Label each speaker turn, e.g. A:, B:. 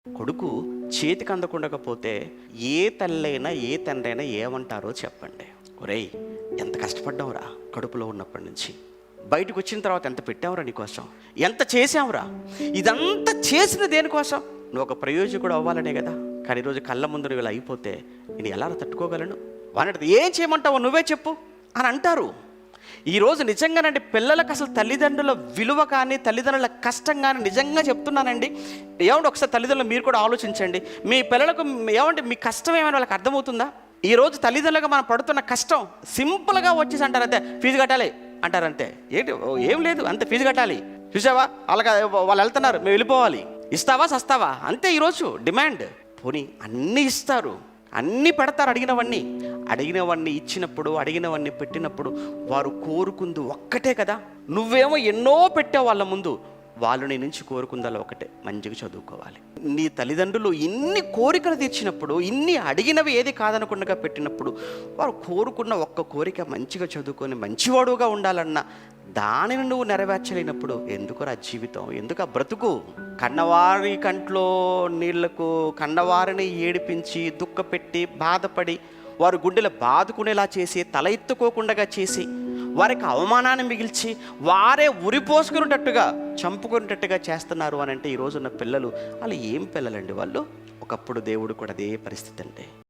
A: కొడుకు చేతికి అందకుండకపోతే ఏ తల్లైనా ఏ తండ్రైనా ఏమంటారో చెప్పండి. ఒరేయ్, ఎంత కష్టపడ్డావురా కడుపులో ఉన్నప్పటి నుంచి, బయటకు వచ్చిన తర్వాత ఎంత పెట్టావురా నీకోసం, ఎంత చేసావురా, ఇదంతా చేసిన దేనికోసం? నువ్వు ఒక ప్రయోజకుడు అవ్వాలనే కదా. కానీ ఈరోజు కళ్ళ ముందు నువ్వు ఇలా అయిపోతే నేను ఎలా తట్టుకోగలను? వాటి ఏం చేయమంటావో నువ్వే చెప్పు అని అంటారు. ఈరోజు నిజంగానండి పిల్లలకు అసలు తల్లిదండ్రుల విలువ కానీ తల్లిదండ్రుల కష్టం కానీ నిజంగా చెప్తున్నానండి. ఏమంటే ఒకసారి తల్లిదండ్రులు మీరు కూడా ఆలోచించండి. మీ పిల్లలకు ఏమంటే మీ కష్టం ఏమైనా వాళ్ళకి అర్థమవుతుందా? ఈరోజు తల్లిదండ్రులుగా మనం పడుతున్న కష్టం సింపుల్గా వచ్చేసి అంటారు అంతే, ఫీజు కట్టాలి అంటారంతే. ఏంటి, ఏం లేదు, అంతే, ఫీజు కట్టాలి, చూసావా వాళ్ళకి వాళ్ళు వెళ్తున్నారు, మేము వెళ్ళిపోవాలి, ఇస్తావా సస్తావా, అంతే ఈరోజు డిమాండ్. పోనీ అన్నీ ఇస్తారు, అన్నీ పెడతారు, అడిగినవన్నీ ఇచ్చినప్పుడు, అడిగినవన్నీ పెట్టినప్పుడు వారు కోరుకుంది ఒక్కటే కదా. నువ్వేమో ఎన్నో పెట్టావు వాళ్ళ ముందు, వాళ్ళు నీ నుంచి కోరుకుందాలో ఒకటే, మంచిగా చదువుకోవాలి. నీ తల్లిదండ్రులు ఇన్ని కోరికలు తీర్చినప్పుడు, ఇన్ని అడిగినవి ఏది కాదనకుండా పెట్టినప్పుడు, వారు కోరుకున్న ఒక్క కోరిక మంచిగా చదువుకొని మంచివాడుగా ఉండాలన్న దానిని నువ్వు నెరవేర్చలేనప్పుడు ఎందుకురా జీవితం, ఎందుకు ఆ బ్రతుకు? కన్నవారి కంట్లో నీళ్లకు కన్నవారిని ఏడిపించి దుఃఖపెట్టి బాధపడి వారు గుండెలు బాదుకునేలా చేసి తల ఎత్తుకోకుండా చేసి వారికి అవమానాన్ని మిగిల్చి వారే ఉరిపోసుకునేటట్టుగా చంపుకునేటట్టుగా చేస్తున్నారు అని అంటే ఈరోజున్న పిల్లలు వాళ్ళు ఏం పిల్లలండి వాళ్ళు? ఒకప్పుడు దేవుడు కూడా అదే పరిస్థితి అంటే